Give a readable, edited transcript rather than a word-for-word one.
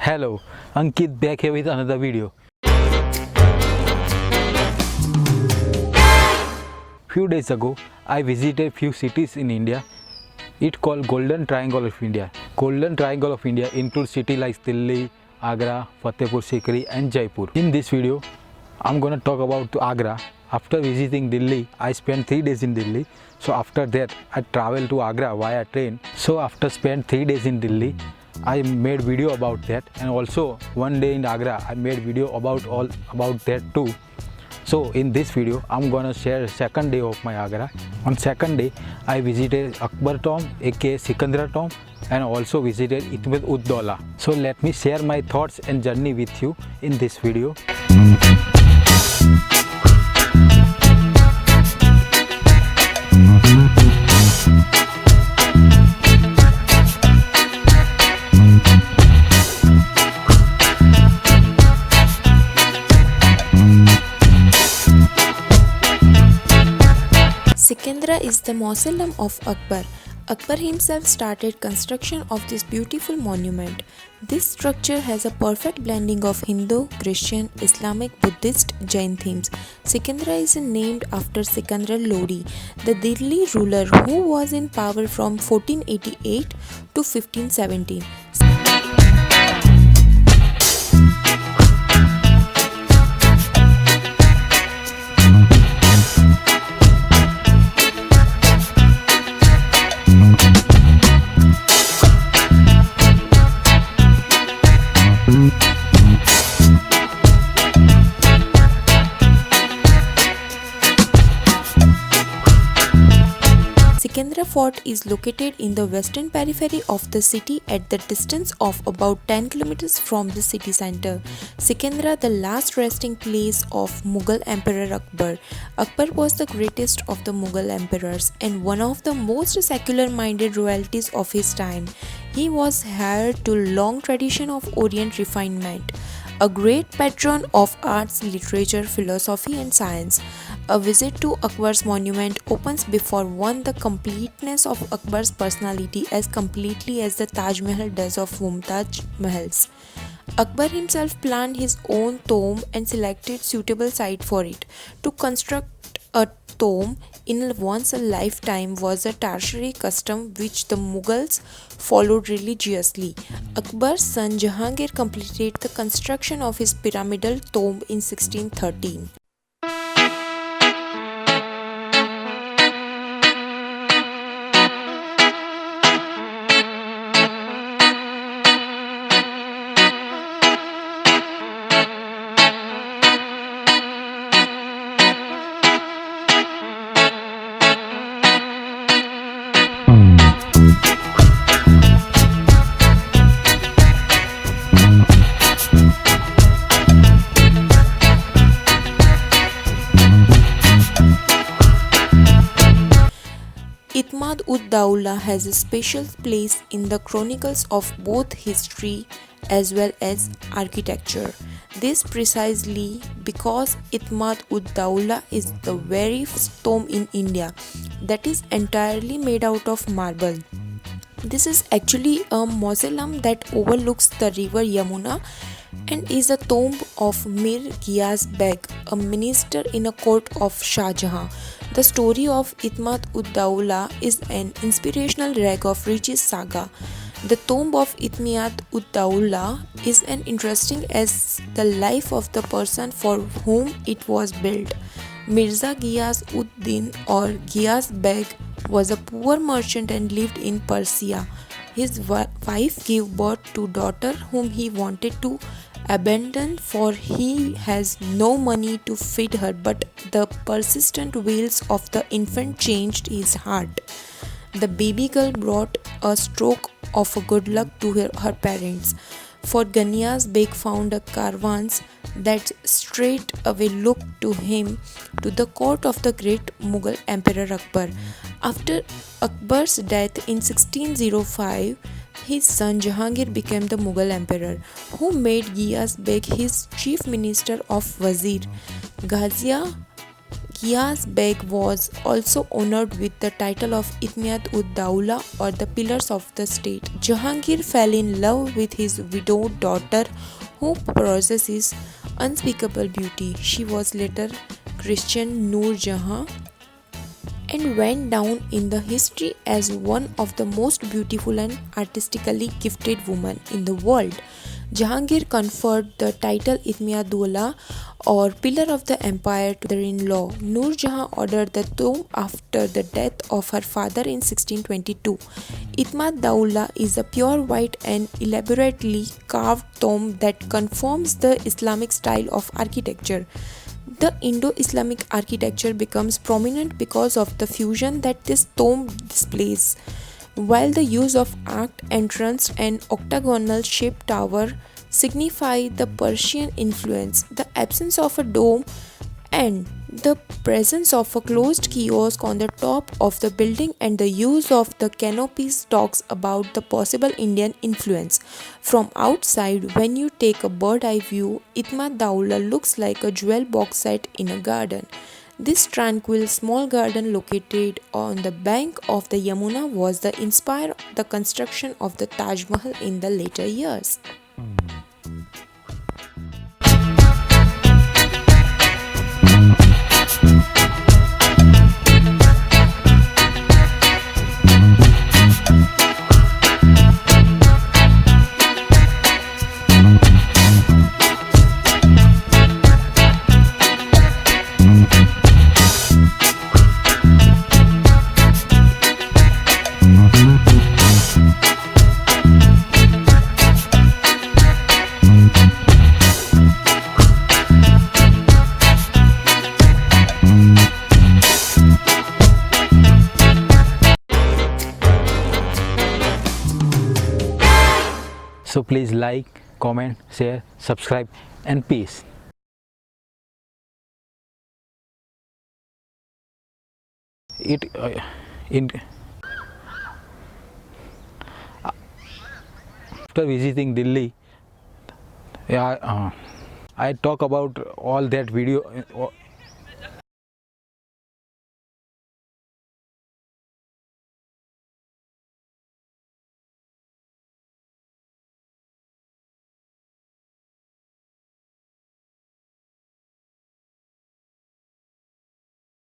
Hello, Ankit back here with another video. Few days ago, I visited few cities in India. It called Golden Triangle of India. Golden Triangle of India includes cities like Delhi, Agra, Fatehpur Sikri and Jaipur. In this video, I'm gonna talk about Agra. After visiting Delhi, I spent 3 days in Delhi. So after that, I traveled to Agra via train. So after spent 3 days in Delhi, I made video about that, and also one day in Agra I made video about that too. So in this video I'm gonna share second day of my Agra. On second day I visited Akbar Tomb aka SIKANDRA Tomb and also visited Itmad-ud-daula. So let me share my thoughts and journey with you in this video. Sikandra is the mausoleum of Akbar. Akbar himself started construction of this beautiful monument. This structure has a perfect blending of Hindu, Christian, Islamic, Buddhist, Jain themes. Sikandra is named after Sikandar Lodi, the Delhi ruler who was in power from 1488 to 1517. Sikandra Fort is located in the western periphery of the city at the distance of about 10 kilometers from the city center. Sikandra, the last resting place of Mughal Emperor Akbar. Akbar was the greatest of the Mughal emperors and one of the most secular-minded royalties of his time. He was heir to long tradition of Orient refinement, a great patron of arts, literature, philosophy and science. A visit to Akbar's monument opens before one the completeness of Akbar's personality as completely as the Taj Mahal does of Mumtaz Mahal's. Akbar himself planned his own tomb and selected suitable site for it. To construct a tomb in once a lifetime was a tertiary custom which the Mughals followed religiously. Akbar's son Jahangir completed the construction of his pyramidal tomb in 1613. Itmad-ud-daula has a special place in the chronicles of both history as well as architecture. This precisely because Itmad-ud-daula is the very first tomb in India that is entirely made out of marble. This is actually a mausoleum that overlooks the river Yamuna and is a tomb of Mir Ghiyas Beg, a minister in a court of Shah Jahan. The story of Itmad-ud-daula is an inspirational rag of riches saga. The tomb of Itmad-ud-daula is an interesting as the life of the person for whom it was built. Mirza Ghiyas-ud-din or Ghiyas Beg was a poor merchant and lived in Persia. His wife gave birth to a daughter whom he wanted to abandon for he has no money to feed her, but the persistent wails of the infant changed his heart. The baby girl brought a stroke of good luck to her parents, for Ghiyas Beg found a caravans that straight away looked to him to the court of the great Mughal Emperor Akbar. After Akbar's death in 1605, his son Jahangir became the Mughal emperor, who made Ghiyas Beg his chief minister of Wazir. Giyas Beg was also honored with the title of Itmad-ud-daula or the Pillars of the State. Jahangir fell in love with his widowed daughter who possesses unspeakable beauty. She was later christened Noor Jahan and went down in the history as one of the most beautiful and artistically gifted women in the world. Jahangir conferred the title Itmad-ud-daula or Pillar of the Empire to her in-law. Noor Jahan ordered the tomb after the death of her father in 1622. Itmad-ud-daula is a pure white and elaborately carved tomb that conforms the Islamic style of architecture. The Indo-Islamic architecture becomes prominent because of the fusion that this tomb displays. While the use of arched entrance and octagonal shaped tower signify the Persian influence, the absence of a dome and the presence of a closed kiosk on the top of the building and the use of the canopies talks about the possible Indian influence. From outside, when you take a bird eye view, Itmad-ud-daula looks like a jewel box set in a garden. This tranquil small garden located on the bank of the Yamuna was the inspire the construction of the Taj Mahal in the later years. So please like, comment, share, subscribe and peace. After visiting Delhi, I talk about all that video